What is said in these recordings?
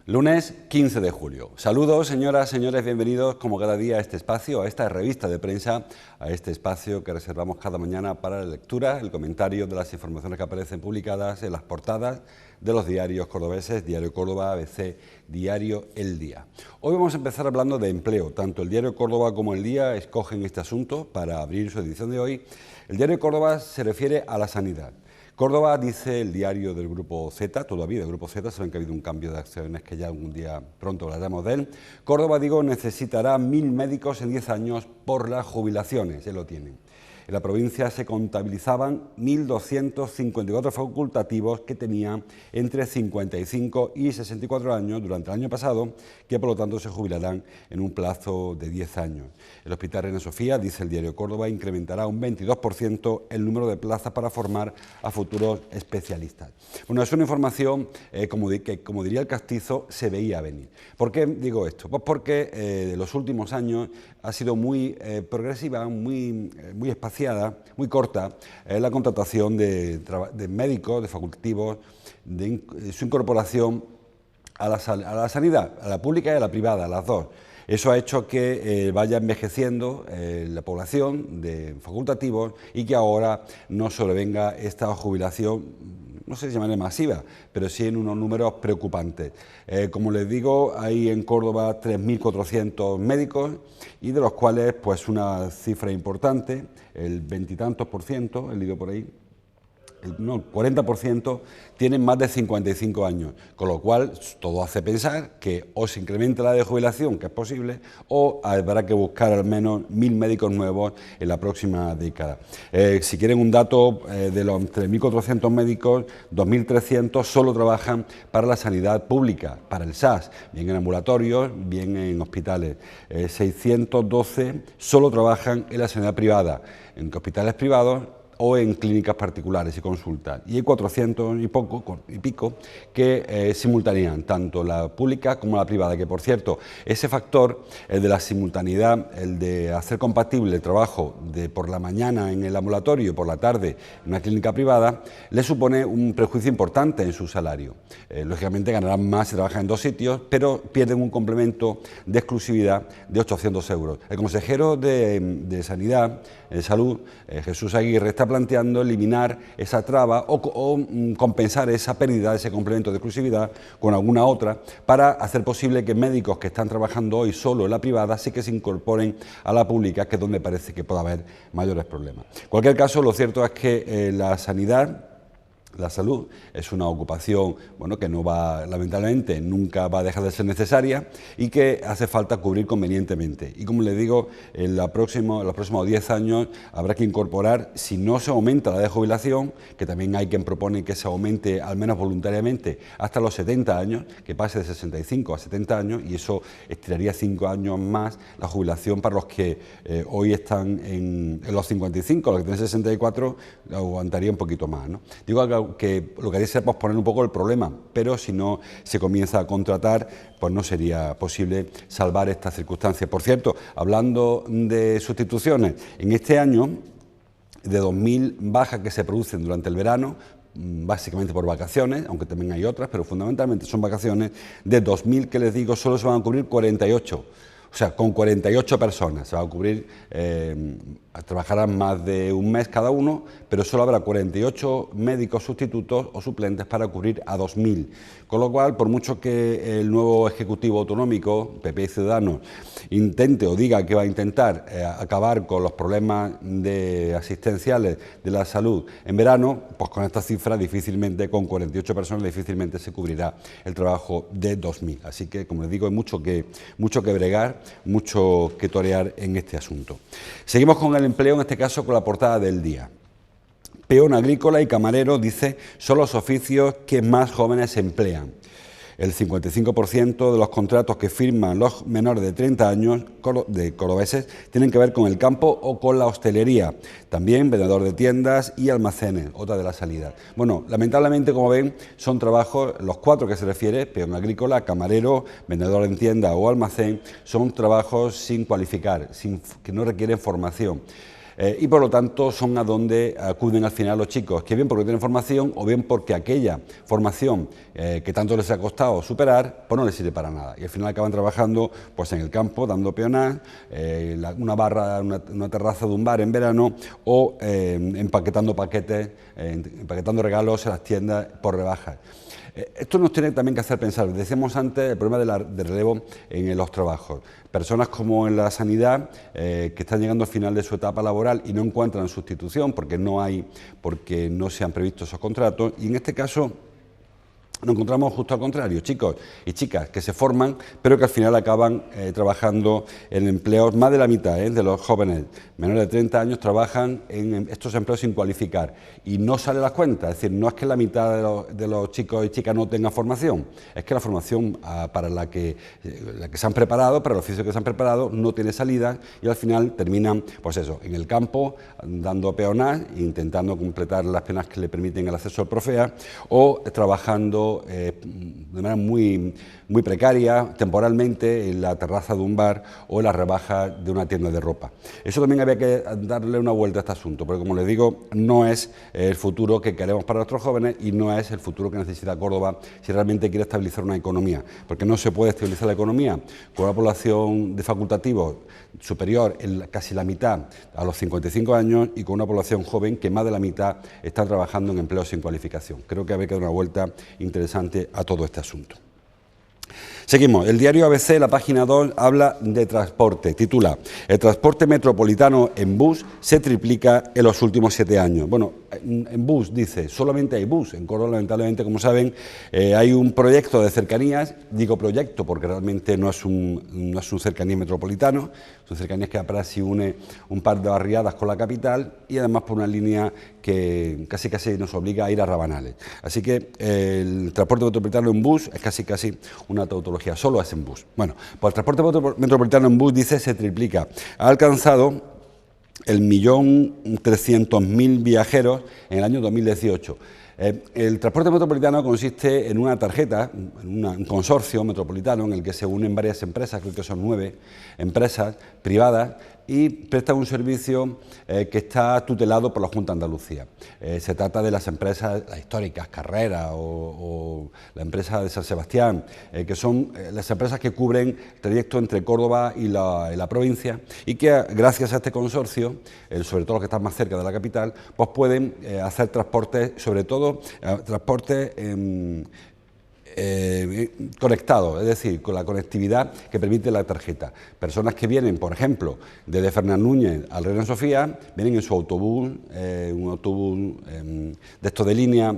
Lunes 15 de julio. Saludos, señoras, señores, bienvenidos como cada día a este espacio, a esta revista de prensa, a este espacio que reservamos cada mañana para la lectura, el comentario de las informaciones que aparecen publicadas en las portadas de los diarios cordobeses, Diario Córdoba, ABC, Diario El Día. Hoy vamos a empezar hablando de empleo. Tanto el Diario Córdoba como El Día escogen este asunto para abrir su edición de hoy. El Diario Córdoba se refiere a la sanidad. Córdoba, dice el diario del Grupo Z, todavía del Grupo Z, saben que ha habido un cambio de acciones que ya algún día pronto hablaremos de él. Córdoba, necesitará 1.000 médicos en 10 años por las jubilaciones, ya lo tienen. En la provincia se contabilizaban 1.254 facultativos que tenían entre 55 y 64 años durante el año pasado, que por lo tanto se jubilarán en un plazo de 10 años. El Hospital Reina Sofía, dice el diario Córdoba, incrementará un 22% el número de plazas para formar a futuros especialistas. Bueno, es una información que, como diría el castizo, se veía venir. ¿Por qué digo esto? Pues porque en los últimos años ha sido muy progresiva, muy espaciada, muy corta, la contratación de médicos, de facultativos, de su incorporación a la sanidad, a la pública y a la privada, a las dos. Eso ha hecho que vaya envejeciendo la población de facultativos y que ahora no sobrevenga esta jubilación, no sé si llamaré masiva, pero sí en unos números preocupantes. Como les digo, hay en Córdoba 3.400 médicos y de los cuales pues una cifra importante, el 20 y tantos %, he leído por ahí, el 40% tienen más de 55 años, con lo cual todo hace pensar que o se incrementa la de jubilación, que es posible, o habrá que buscar al menos 1.000 médicos nuevos en la próxima década. Si quieren un dato, de los 3.400 médicos, 2.300 solo trabajan para la sanidad pública, para el SAS, bien en ambulatorios, bien en hospitales. 612 solo trabajan en la sanidad privada, en hospitales privados o en clínicas particulares y consultas. Y hay 400 y pico que simultanean tanto la pública como la privada, que por cierto, ese factor, el de la simultaneidad, el de hacer compatible el trabajo de por la mañana en el ambulatorio y por la tarde en una clínica privada, le supone un prejuicio importante en su salario. Lógicamente ganarán más si trabajan en dos sitios, pero pierden un complemento de exclusividad de 800 euros. El consejero de Sanidad, de Salud, Jesús Aguirre, está planteando eliminar esa traba o compensar esa pérdida, ese complemento de exclusividad con alguna otra, para hacer posible que médicos que están trabajando hoy solo en la privada sí que se incorporen a la pública, que es donde parece que puede haber mayores problemas. En cualquier caso, lo cierto es que la sanidad, la salud, es una ocupación que no va, lamentablemente, nunca va a dejar de ser necesaria y que hace falta cubrir convenientemente. Y como les digo, en los próximos 10 años habrá que incorporar, si no se aumenta la de jubilación, que también hay quien propone que se aumente al menos voluntariamente hasta los 70 años, que pase de 65 a 70 años, y eso estiraría 5 años más la jubilación para los que hoy están en los 55, los que tienen 64, lo aguantaría un poquito más, ¿no? Digo que lo que haría sería posponer un poco el problema, pero si no se comienza a contratar, pues no sería posible salvar esta circunstancia. Por cierto, hablando de sustituciones, en este año, de 2.000 bajas que se producen durante el verano, básicamente por vacaciones, aunque también hay otras, pero fundamentalmente son vacaciones, de 2.000 que les digo, solo se van a cubrir 48. O sea, con 48 personas se va a cubrir, trabajarán más de un mes cada uno, pero solo habrá 48 médicos sustitutos o suplentes para cubrir a 2.000. Con lo cual, por mucho que el nuevo Ejecutivo Autonómico, PP y Ciudadanos, intente o diga que va a intentar acabar con los problemas asistenciales de la salud en verano, pues con esta cifra difícilmente, con 48 personas, difícilmente se cubrirá el trabajo de 2.000. Así que, como les digo, hay mucho que bregar, mucho que torear en este asunto. Seguimos con el empleo, en este caso con la portada del día. Peón agrícola y camarero, dice, son los oficios que más jóvenes emplean. El 55% de los contratos que firman los menores de 30 años de cordobeses tienen que ver con el campo o con la hostelería. También vendedor de tiendas y almacenes, otra de las salidas. Bueno, lamentablemente, como ven, son trabajos, los 4 que se refiere, peón agrícola, camarero, vendedor en tienda o almacén, son trabajos sin cualificar, que no requieren formación. Y por lo tanto son a donde acuden al final los chicos, que bien porque tienen formación o bien porque aquella formación que tanto les ha costado superar, pues no les sirve para nada. Y al final acaban trabajando pues en el campo, dando peonás, una barra, una terraza de un bar en verano o empaquetando paquetes, empaquetando regalos en las tiendas por rebajas. Esto nos tiene también que hacer pensar, decíamos antes, el problema de relevo en los trabajos. Personas como en la sanidad que están llegando al final de su etapa laboral y no encuentran sustitución porque no se han previsto esos contratos, y en este caso nos encontramos justo al contrario, chicos y chicas que se forman, pero que al final acaban trabajando en empleos. Más de la mitad de los jóvenes menores de 30 años trabajan en estos empleos sin cualificar y no sale las cuentas. Es decir, no es que la mitad de los chicos y chicas no tengan formación, es que la formación para la que se han preparado, para el oficio que se han preparado, no tiene salida y al final terminan, pues eso, en el campo, dando peonás, intentando completar las penas que le permiten el acceso al Profea, o trabajando de manera muy precaria, temporalmente, en la terraza de un bar o en la rebaja de una tienda de ropa. Eso también había que darle una vuelta a este asunto, porque como les digo, no es el futuro que queremos para nuestros jóvenes y no es el futuro que necesita Córdoba si realmente quiere estabilizar una economía, porque no se puede estabilizar la economía con una población de facultativos superior en casi la mitad a los 55 años y con una población joven que más de la mitad está trabajando en empleos sin cualificación. Creo que había que dar una vuelta interesante a todo este asunto. Seguimos. El diario ABC, la página 2, habla de transporte. Titula: el transporte metropolitano en bus se triplica en los últimos 7 años. Bueno, en bus, dice, solamente hay bus. En Córdoba, lamentablemente, como saben, hay un proyecto de cercanías. Digo proyecto porque realmente no es un cercanía metropolitano, es un cercanías que apenas si une un par de barriadas con la capital y además por una línea que casi nos obliga a ir a Rabanales. Así que el transporte metropolitano en bus es casi una tautología, solo es en bus. Bueno, pues el transporte metropolitano en bus, dice, se triplica. Ha alcanzado el 1.300.000 viajeros en el año 2018. El transporte metropolitano consiste en una tarjeta, en un consorcio metropolitano en el que se unen varias empresas, creo que son 9 empresas privadas, y presta un servicio que está tutelado por la Junta de Andalucía. Se trata de las empresas, las históricas, Carrera o la empresa de San Sebastián, que son las empresas que cubren el trayecto entre Córdoba y la provincia y que gracias a este consorcio, sobre todo los que están más cerca de la capital, pues pueden hacer transportes, sobre todo transportes conectado, es decir, con la conectividad que permite la tarjeta. Personas que vienen, por ejemplo, desde Fernán Núñez al Reina Sofía, vienen en su autobús, un autobús de estos de línea,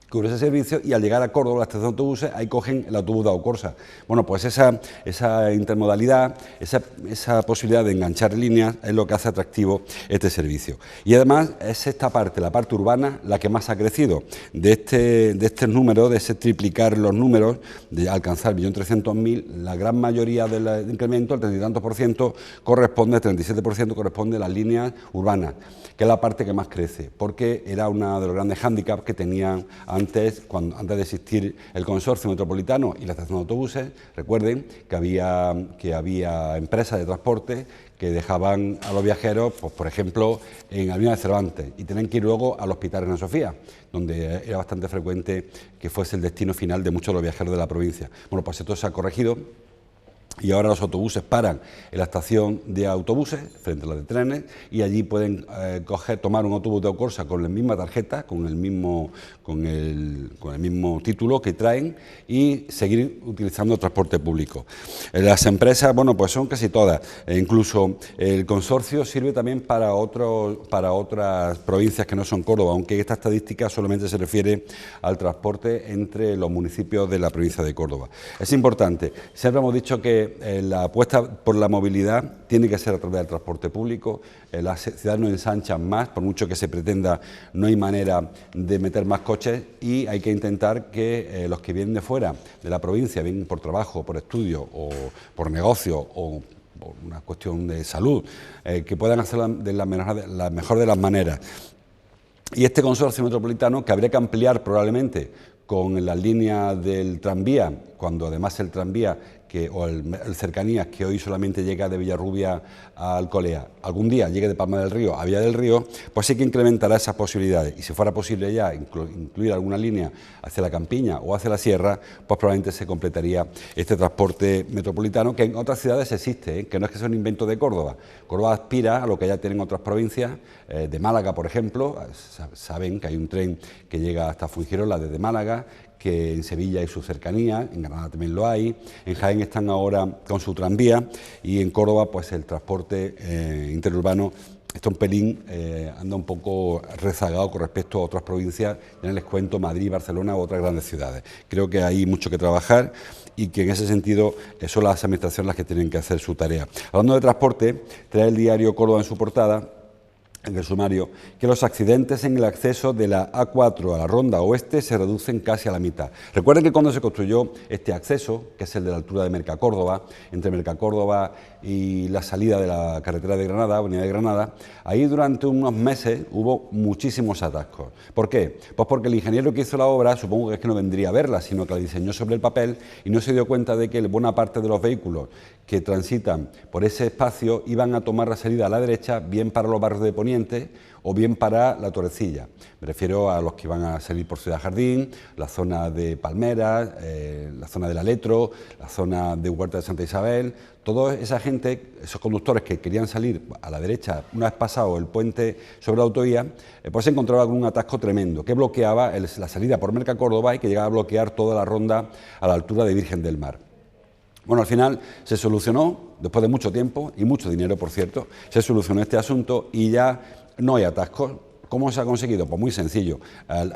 cubre ese servicio, y al llegar a Córdoba, la estación de autobuses, ahí cogen el autobús de Aucorsa. Bueno, pues esa intermodalidad, esa posibilidad de enganchar líneas es lo que hace atractivo este servicio. Y además es esta parte, la parte urbana, la que más ha crecido. De este número, de ese triplicar los números, de alcanzar 1.300.000, la gran mayoría del incremento, el 30 y tantos por ciento, corresponde, el 37% corresponde a las líneas urbanas, que es la parte que más crece, porque era uno de los grandes hándicaps que tenían antes de existir el consorcio metropolitano y la estación de autobuses. Recuerden que había empresas de transporte que dejaban a los viajeros, pues, por ejemplo, en Avenida de Cervantes, y tenían que ir luego al Hospital Reina Sofía, donde era bastante frecuente que fuese el destino final de muchos de los viajeros de la provincia. Bueno, pues esto se ha corregido y ahora los autobuses paran en la estación de autobuses, frente a la de trenes, y allí pueden tomar un autobús de Aucorsa con la misma tarjeta, con el mismo título que traen, y seguir utilizando el transporte público. Las empresas, bueno, pues son casi todas, incluso el consorcio sirve también para otras provincias que no son Córdoba, aunque esta estadística solamente se refiere al transporte entre los municipios de la provincia de Córdoba. Es importante, siempre hemos dicho que que la apuesta por la movilidad tiene que ser a través del transporte público. Las ciudades no ensanchan más, por mucho que se pretenda, no hay manera de meter más coches, y hay que intentar que los que vienen de fuera de la provincia, vienen por trabajo, por estudio o por negocio o por una cuestión de salud, que puedan hacerlo de la mejor de las maneras. Y este consorcio metropolitano, que habría que ampliar probablemente con las líneas del tranvía, cuando además el tranvía o el cercanías, que hoy solamente llega de Villarrubia a Alcolea, algún día llegue de Palma del Río a Villa del Río, pues sí que incrementará esas posibilidades. Y si fuera posible ya incluir alguna línea hacia la Campiña o hacia la Sierra, pues probablemente se completaría este transporte metropolitano, que en otras ciudades existe, que no es que sea un invento de Córdoba. Córdoba aspira a lo que ya tienen otras provincias, de Málaga, por ejemplo. Saben que hay un tren que llega hasta Fuengirola desde Málaga, que en Sevilla hay su cercanía, en Granada también lo hay, en Jaén están ahora con su tranvía, y en Córdoba pues el transporte interurbano está un pelín, anda un poco rezagado con respecto a otras provincias, ya les cuento Madrid, Barcelona u otras grandes ciudades. Creo que hay mucho que trabajar y que en ese sentido son las administraciones las que tienen que hacer su tarea. Hablando de transporte, trae el diario Córdoba en su portada, en el sumario, que los accidentes en el acceso de la A4 a la Ronda Oeste se reducen casi a la mitad. Recuerden que cuando se construyó este acceso, que es el de la altura de Mercacórdoba, entre Mercacórdoba y la salida de la carretera de Granada, avenida de Granada, ahí durante unos meses hubo muchísimos atascos. ¿Por qué? Pues porque el ingeniero que hizo la obra, supongo que es que no vendría a verla, sino que la diseñó sobre el papel y no se dio cuenta de que buena parte de los vehículos que transitan por ese espacio iban a tomar la salida a la derecha, bien para los barrios de Poniente o bien para la Torrecilla. Me refiero a los que iban a salir por Ciudad Jardín, la zona de Palmeras, la zona del Aletro, la zona de Huerta de Santa Isabel. Toda esa gente, esos conductores que querían salir a la derecha una vez pasado el puente sobre la autovía, pues se encontraba con un atasco tremendo que bloqueaba la salida por Mercacórdoba y que llegaba a bloquear toda la ronda a la altura de Virgen del Mar. Bueno, al final se solucionó, después de mucho tiempo y mucho dinero, por cierto, se solucionó este asunto y ya no hay atascos. ¿Cómo se ha conseguido? Pues muy sencillo,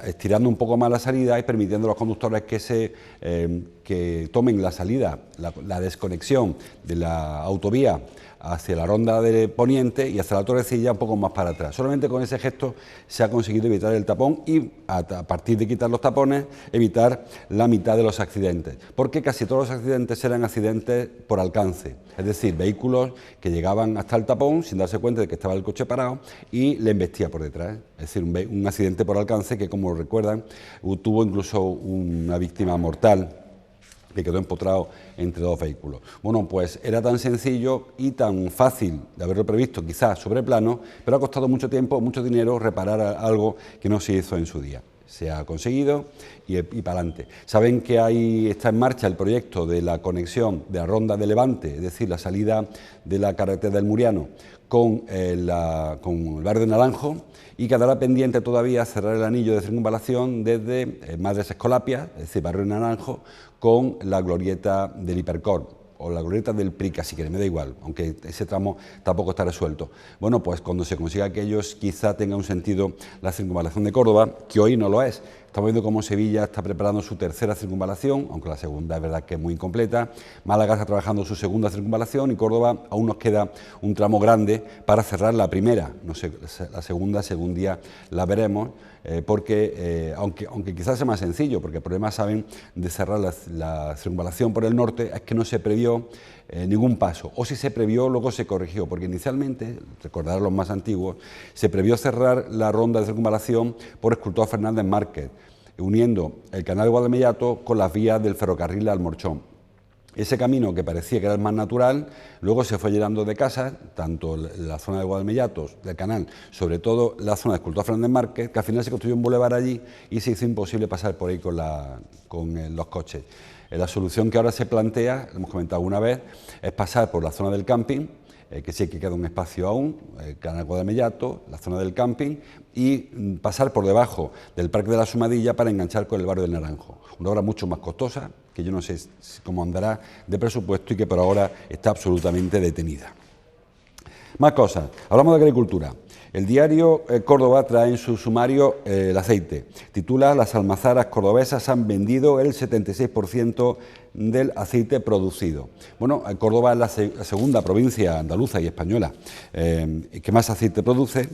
estirando un poco más la salida y permitiendo a los conductores que tomen la salida, la desconexión de la autovía hacia la ronda de Poniente y hacia la Torrecilla un poco más para atrás. Solamente con ese gesto se ha conseguido evitar el tapón y a partir de quitar los tapones evitar la mitad de los accidentes, porque casi todos los accidentes eran accidentes por alcance, es decir, vehículos que llegaban hasta el tapón sin darse cuenta de que estaba el coche parado y le embestía por detrás, es decir, un accidente por alcance que, como recuerdan, tuvo incluso una víctima mortal que quedó empotrado entre dos vehículos. Bueno, pues era tan sencillo y tan fácil de haberlo previsto, quizás sobre plano, pero ha costado mucho tiempo, mucho dinero reparar algo que no se hizo en su día. Se ha conseguido y para adelante. Saben que está en marcha el proyecto de la conexión de la Ronda de Levante, es decir, la salida de la carretera del Muriano con el barrio de Naranjo, y quedará pendiente todavía cerrar el anillo de circunvalación desde Madres Escolapias, es decir, barrio de Naranjo, con la glorieta del Hipercor, o la glorieta del Prica, si quieren, me da igual, aunque ese tramo tampoco está resuelto. Bueno, pues cuando se consiga aquellos, quizá tenga un sentido la circunvalación de Córdoba, que hoy no lo es. Estamos viendo cómo Sevilla está preparando su tercera circunvalación, aunque la segunda es verdad que es muy incompleta. Málaga está trabajando su segunda circunvalación y Córdoba aún nos queda un tramo grande para cerrar la primera. No sé, la segunda, según día la veremos, porque aunque quizás sea más sencillo, porque el problema, saben, de cerrar la circunvalación por el norte es que no se previó ningún paso, o si se previó luego se corrigió, porque inicialmente, recordar los más antiguos, se previó cerrar la ronda de circunvalación por Escultor Fernández Márquez, uniendo el canal de Guadalmellato con las vías del ferrocarril de Almorchón. Ese camino, que parecía que era el más natural, luego se fue llenando de casas, tanto la zona de Guadalmellato, del canal, sobre todo la zona de Escultor Fernández Márquez, que al final se construyó un bulevar allí y se hizo imposible pasar por ahí con los coches. La solución que ahora se plantea, lo hemos comentado una vez, es pasar por la zona del camping, que sí que queda un espacio aún, el canal Guadalmellato, la zona del camping, y pasar por debajo del Parque de la Sumadilla para enganchar con el barrio del Naranjo. Una obra mucho más costosa, que yo no sé cómo andará de presupuesto y que por ahora está absolutamente detenida. Más cosas. Hablamos de agricultura. El diario Córdoba trae en su sumario el aceite. Titula: las almazaras cordobesas han vendido el 76% del aceite producido. Bueno, Córdoba es la segunda provincia andaluza y española que más aceite produce.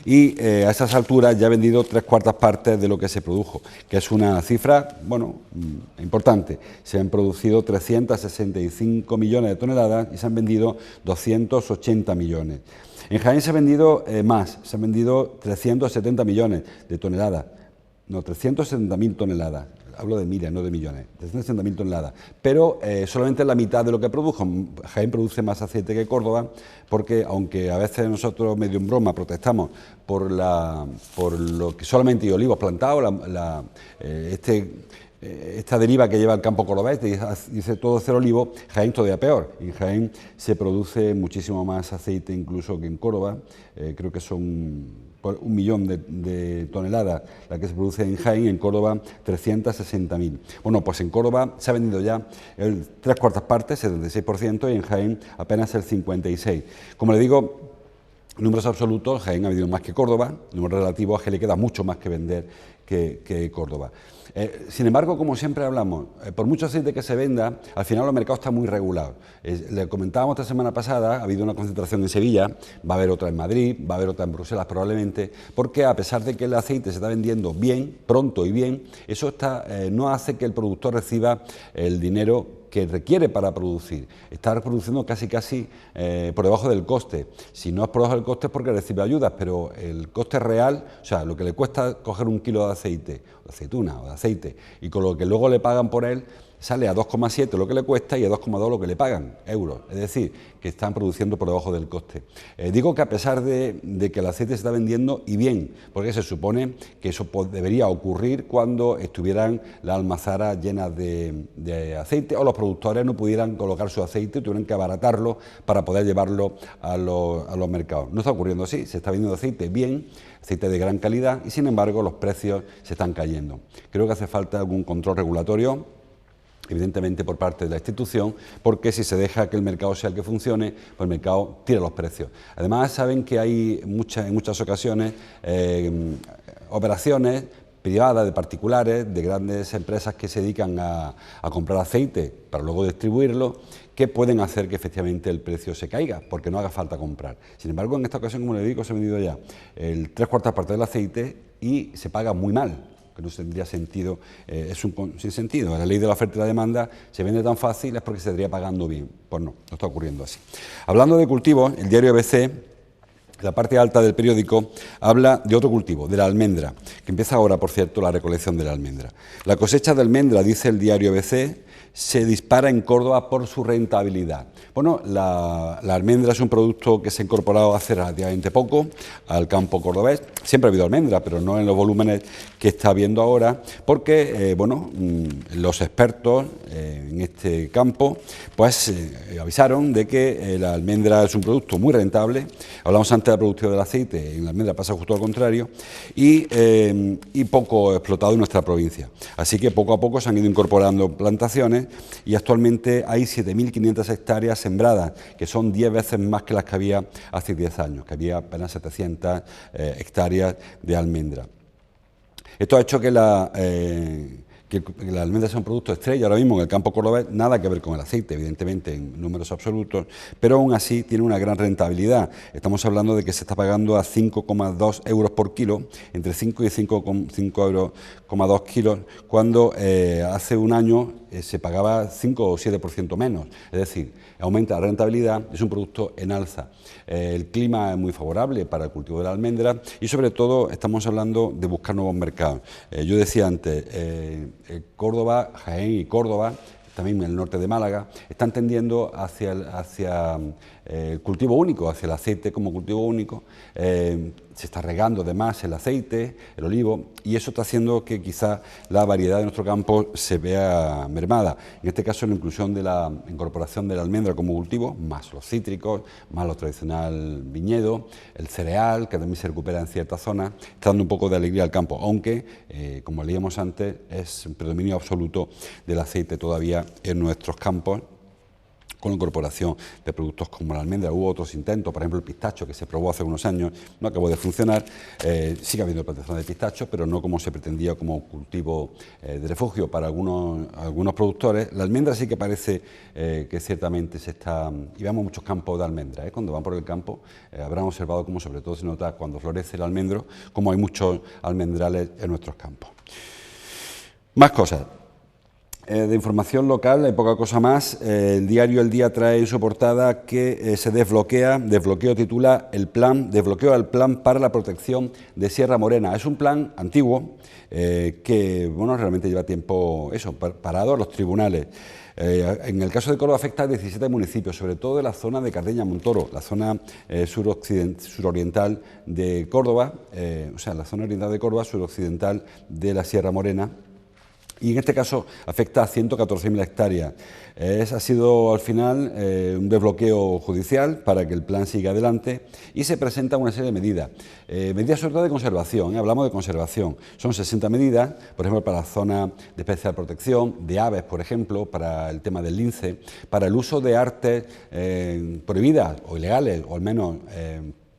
Y a esas alturas ya ha vendido 3/4 partes de lo que se produjo, que es una cifra, bueno, importante. Se han producido 365 millones de toneladas y se han vendido 280 millones. En Jaén se ha vendido más, se han vendido 370 millones de toneladas, no, 370.000 toneladas. Hablo de miles, no de millones, 360.000 toneladas, pero solamente la mitad de lo que produjo. Jaén produce más aceite que Córdoba, porque aunque a veces nosotros medio en broma protestamos por lo que solamente hay olivos plantados, esta deriva que lleva el campo cordobés, dice todo cero olivo, Jaén todavía peor. En Jaén se produce muchísimo más aceite incluso que en Córdoba, creo que son 1 millón de toneladas la que se produce en Jaén, en Córdoba 360.000. Bueno, pues en Córdoba se ha vendido ya el 3/4 partes, 76%, y en Jaén apenas el 56%. Como le digo, números absolutos, Jaén ha vendido más que Córdoba, números relativos, a Jaén le queda mucho más que vender que Córdoba. Sin embargo, como siempre hablamos, por mucho aceite que se venda, al final los mercados están muy regulados. Le comentábamos esta semana pasada, ha habido una concentración en Sevilla, va a haber otra en Madrid, va a haber otra en Bruselas probablemente, porque a pesar de que el aceite se está vendiendo bien, pronto y bien, eso no hace que el productor reciba el dinero que requiere para producir. Está produciendo casi por debajo del coste. Si no es por debajo del coste es porque recibe ayudas, pero el coste real, o sea, lo que le cuesta coger 1 kilo de aceite, de aceituna o de aceite, y con lo que luego le pagan por él, sale a 2,7 lo que le cuesta y a 2,2 lo que le pagan, euros. Es decir, que están produciendo por debajo del coste. Digo que a pesar de que el aceite se está vendiendo y bien, porque se supone que eso debería ocurrir cuando estuvieran las almazaras llenas de aceite o los productores no pudieran colocar su aceite, tuvieran que abaratarlo para poder llevarlo a los mercados. No está ocurriendo así, se está vendiendo aceite bien, aceite de gran calidad, y sin embargo los precios se están cayendo. Creo que hace falta algún control regulatorio, evidentemente por parte de la institución, porque si se deja que el mercado sea el que funcione, pues el mercado tira los precios. Además, saben que hay en muchas ocasiones operaciones privadas, de particulares, de grandes empresas que se dedican a comprar aceite para luego distribuirlo, que pueden hacer que efectivamente el precio se caiga, porque no haga falta comprar. Sin embargo, en esta ocasión, como le digo, se ha vendido ya el 3/4 parte del aceite y se paga muy mal, que no tendría sentido, es un sinsentido. La ley de la oferta y la demanda se vende tan fácil es porque se estaría pagando bien. Pues no está ocurriendo así. Hablando de cultivos, el diario ABC, la parte alta del periódico, habla de otro cultivo, de la almendra, que empieza ahora, por cierto, la recolección de la almendra. La cosecha de almendra, dice el diario ABC, se dispara en Córdoba por su rentabilidad. Bueno, la almendra es un producto que se ha incorporado hace relativamente poco al campo cordobés. Siempre ha habido almendra, pero no en los volúmenes que está habiendo ahora, porque los expertos en este campo pues avisaron de que la almendra es un producto muy rentable. Hablamos antes de la producción del aceite, en la almendra pasa justo al contrario, y poco explotado en nuestra provincia. Así que poco a poco se han ido incorporando plantaciones y actualmente hay 7.500 hectáreas sembradas, que son 10 veces más que las que había hace 10 años, que había apenas 700 hectáreas de almendra. Esto ha hecho que la almendra sea un producto estrella ahora mismo en el campo cordobés, nada que ver con el aceite, evidentemente, en números absolutos, pero aún así tiene una gran rentabilidad. Estamos hablando de que se está pagando a 5,2 euros por kilo, entre 5 y 5,5 euros kilos, cuando hace un año se pagaba 5 o 7% menos. Es decir, aumenta la rentabilidad, es un producto en alza. El clima es muy favorable para el cultivo de la almendra y sobre todo estamos hablando de buscar nuevos mercados. Yo decía antes, Córdoba, Jaén y Córdoba, también en el norte de Málaga, están tendiendo hacia el cultivo único, hacia el aceite como cultivo único. Se está regando además el aceite, el olivo, y eso está haciendo que quizá la variedad de nuestro campo se vea mermada. En este caso, la inclusión de la incorporación de la almendra como cultivo, más los cítricos, más lo tradicional viñedo, el cereal, que también se recupera en ciertas zonas, está dando un poco de alegría al campo, aunque, como leíamos antes, es un predominio absoluto del aceite todavía en nuestros campos, con la incorporación de productos como la almendra. Hubo otros intentos, por ejemplo el pistacho, que se probó hace unos años, no acabó de funcionar. Sigue habiendo plantaciones de pistacho, pero no como se pretendía como cultivo de refugio para algunos productores. La almendra sí que parece que ciertamente se está... Y vemos muchos campos de almendra, cuando van por el campo habrán observado cómo sobre todo se nota cuando florece el almendro, como hay muchos almendrales en nuestros campos. Más cosas. De información local, hay poca cosa más. El diario El Día trae en su portada que se desbloqueo titula desbloqueo al plan para la protección de Sierra Morena. Es un plan antiguo que, bueno, realmente lleva tiempo parado a los tribunales. En el caso de Córdoba afecta a 17 municipios, sobre todo de la zona de Cardeña-Montoro, la zona suroriental de Córdoba, la zona oriental de Córdoba, suroccidental de la Sierra Morena. Y en este caso afecta a 114.000 hectáreas. Ha sido al final un desbloqueo judicial para que el plan siga adelante y se presenta una serie de medidas. Medidas sobre todo de conservación, hablamos de conservación. Son 60 medidas, por ejemplo, para la zona de especial protección, de aves, por ejemplo, para el tema del lince, para el uso de artes prohibidas o ilegales, o al menos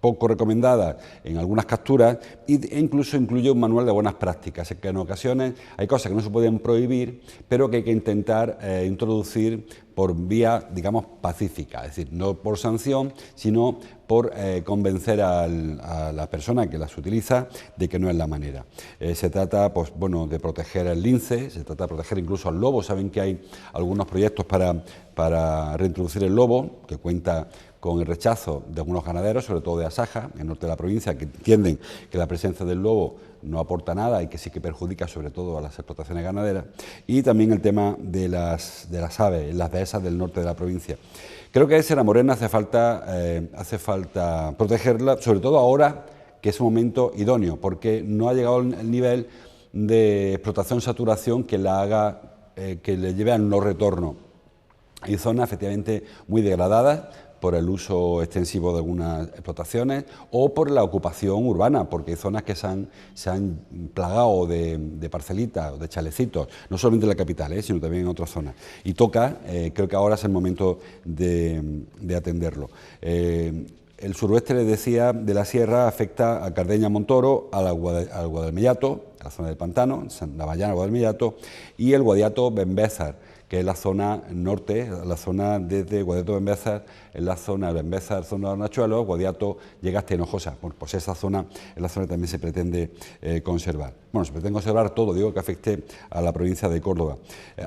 poco recomendadas en algunas capturas, e incluso incluye un manual de buenas prácticas, que en ocasiones hay cosas que no se pueden prohibir, pero que hay que intentar introducir por vía, digamos, pacífica, es decir, no por sanción, sino por convencer a la persona que las utiliza de que no es la manera. Se trata, pues, bueno, de proteger el lince, se trata de proteger incluso al lobo. Saben que hay algunos proyectos para reintroducir el lobo, que cuenta con el rechazo de algunos ganaderos, sobre todo de Asaja, en el norte de la provincia, que entienden que la presencia del lobo no aporta nada y que sí que perjudica sobre todo a las explotaciones ganaderas, y también el tema de las aves, las dehesas del norte de la provincia. Creo que Sierra Morena hace falta protegerla, sobre todo ahora que es un momento idóneo, porque no ha llegado el nivel de explotación, saturación que la haga, que le lleve al no retorno. Hay zonas efectivamente muy degradadas por el uso extensivo de algunas explotaciones o por la ocupación urbana, porque hay zonas que se han plagado de parcelitas o de chalecitos, no solamente en la capital, sino también en otras zonas. Y toca, creo que ahora es el momento de atenderlo. El suroeste, les decía, de la sierra afecta a Cardeña-Montoro, al Guadalmellato, a la zona del pantano, Navallana, Guadalmellato, y el Guadiato-Benbézar, que es la zona norte, la zona desde Guadiato-Benbézar, en la zona de Benbézar, zona de Hornachuelos, Guadiato llega hasta Hinojosa. Bueno, pues esa zona es la zona que también se pretende conservar. Bueno, se pretende conservar todo, digo, que afecte a la provincia de Córdoba.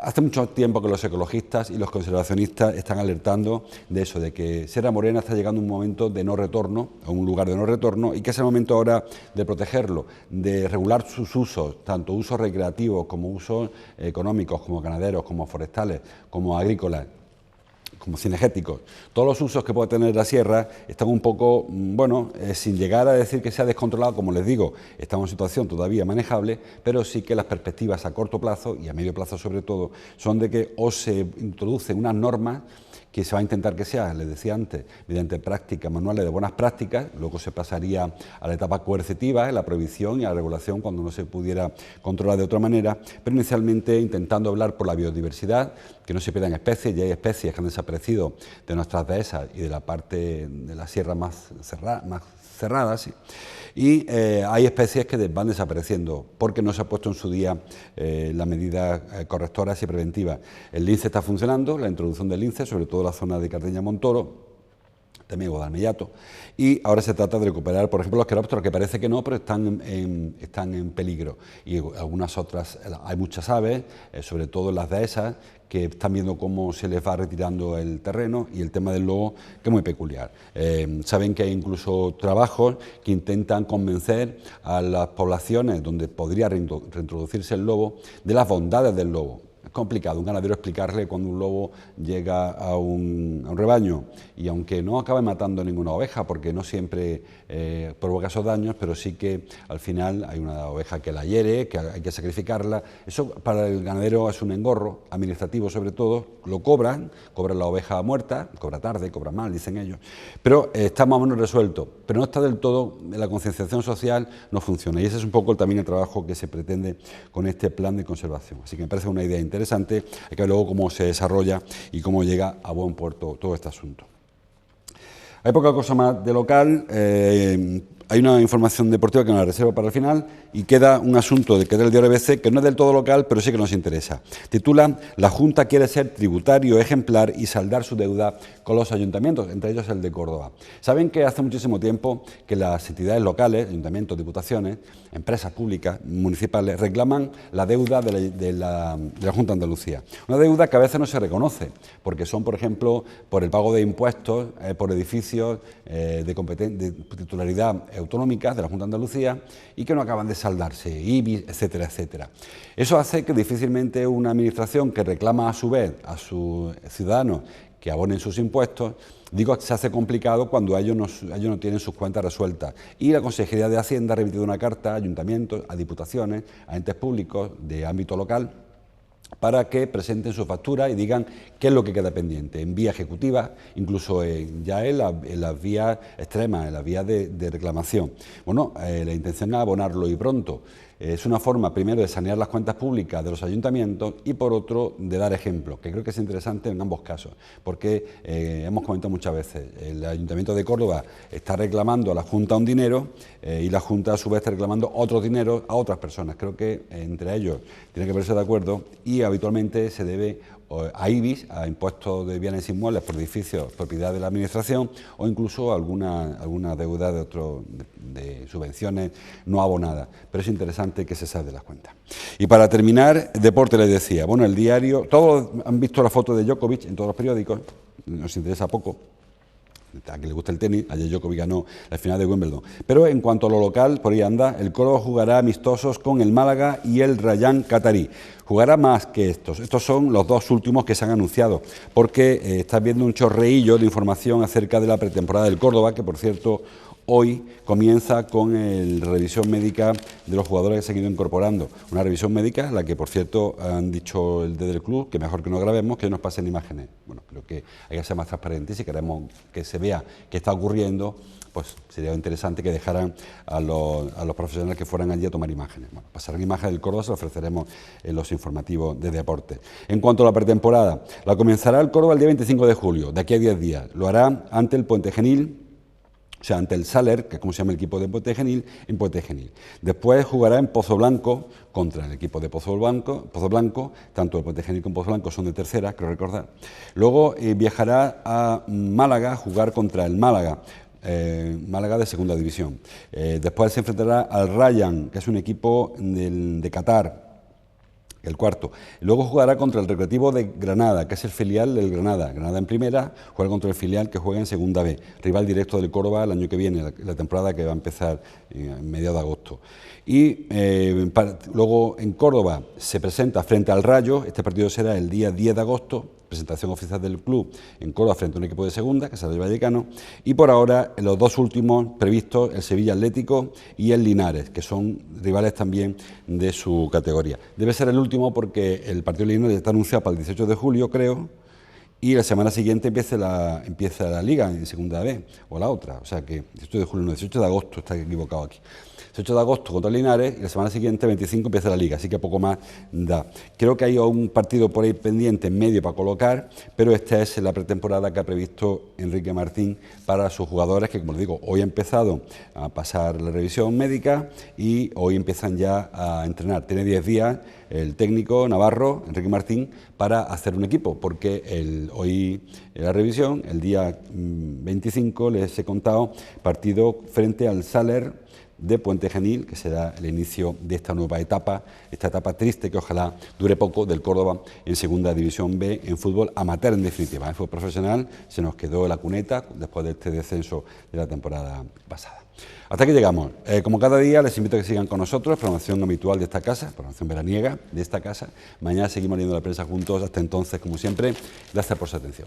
Hace mucho tiempo que los ecologistas y los conservacionistas están alertando de eso, de que Sierra Morena está llegando a un momento de no retorno, a un lugar de no retorno, y que es el momento ahora de protegerlo, de regular sus usos, tanto usos recreativos como usos económicos, como ganaderos, como forestales, como agrícolas, como cinegéticos. Todos los usos que puede tener la sierra están un poco, sin llegar a decir que sea descontrolado, como les digo, estamos en situación todavía manejable, pero sí que las perspectivas a corto plazo y a medio plazo sobre todo son de que o se introducen unas normas que se va a intentar que sea, les decía antes, mediante prácticas, manuales de buenas prácticas, luego se pasaría a la etapa coercitiva, la prohibición y a la regulación cuando no se pudiera controlar de otra manera, pero inicialmente intentando hablar por la biodiversidad, que no se pierdan especies, y hay especies que han desaparecido de nuestras dehesas y de la parte de la sierra más cerrada, sí. Y hay especies que van desapareciendo porque no se ha puesto en su día las medidas correctoras y preventivas. El lince está funcionando, la introducción del lince, sobre todo en la zona de Cardeña-Montoro, también Guadalmellato, y ahora se trata de recuperar, por ejemplo, los querópteros, que parece que no, pero están en peligro, y algunas otras, hay muchas aves, sobre todo en las dehesas, que están viendo cómo se les va retirando el terreno, y el tema del lobo, que es muy peculiar. Saben que hay incluso trabajos que intentan convencer a las poblaciones donde podría reintroducirse el lobo de las bondades del lobo. Es complicado un ganadero explicarle cuando un lobo llega a un rebaño, y aunque no acabe matando ninguna oveja, porque no siempre provoca esos daños, pero sí que al final hay una oveja que la hiere, que hay que sacrificarla. Eso para el ganadero es un engorro administrativo, sobre todo. Lo cobran la oveja muerta, cobra tarde, cobra mal, dicen ellos, pero está más o menos resuelto, pero no está del todo, la concienciación social no funciona, y ese es un poco también el trabajo que se pretende con este plan de conservación. Así que me parece una idea interesante interesante. Hay que ver luego cómo se desarrolla y cómo llega a buen puerto todo este asunto. Hay poca cosa más de local. Hay una información deportiva que nos la reservo para el final y queda un asunto que es del diario ABC, que no es del todo local, pero sí que nos interesa. Titula: La Junta quiere ser tributario ejemplar y saldar su deuda con los ayuntamientos, entre ellos el de Córdoba. Saben que hace muchísimo tiempo que las entidades locales, ayuntamientos, diputaciones, empresas públicas, municipales, reclaman la deuda de la Junta de Andalucía. Una deuda que a veces no se reconoce, porque son, por ejemplo, por el pago de impuestos, por edificios de titularidad autonómica de la Junta de Andalucía y que no acaban de saldarse, IBI, etcétera, etcétera. Eso hace que difícilmente una administración que reclama a su vez a sus ciudadanos que abonen sus impuestos, se hace complicado cuando ellos no tienen sus cuentas resueltas. Y la Consejería de Hacienda ha remitido una carta a ayuntamientos, a diputaciones, a entes públicos de ámbito local, para que presenten su factura y digan qué es lo que queda pendiente, en vía ejecutiva, incluso ya en las vías extremas, en las vías de reclamación. Bueno, la intención es abonarlo y pronto. Es una forma, primero, de sanear las cuentas públicas de los ayuntamientos y, por otro, de dar ejemplo, que creo que es interesante en ambos casos, porque hemos comentado muchas veces, el Ayuntamiento de Córdoba está reclamando a la Junta un dinero y la Junta, a su vez, está reclamando otro dinero a otras personas. Creo que entre ellos tiene que verse de acuerdo y habitualmente se debe a IBIs, a impuestos de bienes inmuebles por edificios propiedad de la Administración, o incluso alguna deuda de subvenciones no abonadas. Pero es interesante que se salde las cuentas. Y para terminar, deporte les decía. Bueno, el diario, todos han visto la foto de Djokovic en todos los periódicos, nos interesa poco. A quien le gusta el tenis, ayer Djokovic ganó la final de Wimbledon. Pero en cuanto a lo local, por ahí anda, el Córdoba jugará amistosos con el Málaga y el Rayan Qatarí. Jugará más que estos. Estos son los dos últimos que se han anunciado, porque estás viendo un chorreillo de información acerca de la pretemporada del Córdoba, que por cierto hoy comienza con la revisión médica de los jugadores que se han ido incorporando. Una revisión médica, la que por cierto han dicho desde el club que mejor que no grabemos, que nos pasen imágenes. Bueno, creo que hay que ser más transparentes y si queremos que se vea qué está ocurriendo, pues sería interesante que dejaran a los profesionales que fueran allí a tomar imágenes. Bueno, pasarán imágenes del Córdoba, se lo ofreceremos en los informativos de deporte. En cuanto a la pretemporada, la comenzará el Córdoba el día 25 de julio, de aquí a 10 días. Lo hará ante el Puente Genil, o sea, ante el Saler, que es como se llama el equipo de Puente Genil, en Puente Genil. Después jugará en Pozo Blanco contra el equipo de Pozo Blanco, tanto el Puente Genil como Pozo Blanco son de tercera, creo recordar. Luego viajará a Málaga a jugar contra el Málaga. Málaga de segunda división. Después se enfrentará al Rayan, que es un equipo de Qatar, el cuarto. Luego jugará contra el Recreativo de Granada, que es el filial del Granada. Granada en primera, juega contra el filial que juega en segunda B. Rival directo del Córdoba el año que viene, la temporada que va a empezar en mediados de agosto. Y luego en Córdoba se presenta frente al Rayo. Este partido será el día 10 de agosto. Presentación oficial del club en Córdoba frente a un equipo de segunda, que es el Vallecano, y por ahora los dos últimos previstos, el Sevilla Atlético y el Linares, que son rivales también de su categoría. Debe ser el último porque el partido de Linares está anunciado para el 18 de julio, creo, y la semana siguiente empieza la Liga en segunda B, o la otra, o sea que 18 de julio, no, 18 de agosto, está equivocado aquí. 18 de agosto contra Linares y la semana siguiente, 25, empieza la Liga, así que poco más da. Creo que hay un partido por ahí pendiente en medio para colocar, pero esta es la pretemporada que ha previsto Enrique Martín para sus jugadores, que como les digo, hoy ha empezado a pasar la revisión médica y hoy empiezan ya a entrenar. Tiene 10 días el técnico navarro, Enrique Martín, para hacer un equipo, porque hoy en la revisión, el día 25, les he contado, partido frente al Saler de Puente Genil, que será el inicio de esta nueva etapa, esta etapa triste que ojalá dure poco del Córdoba en segunda división B, en fútbol amateur en definitiva. En fútbol profesional se nos quedó la cuneta después de este descenso de la temporada pasada. Hasta aquí llegamos. Como cada día les invito a que sigan con nosotros, programación habitual de esta casa, programación veraniega de esta casa. Mañana seguimos leyendo la prensa juntos. Hasta entonces, como siempre, gracias por su atención.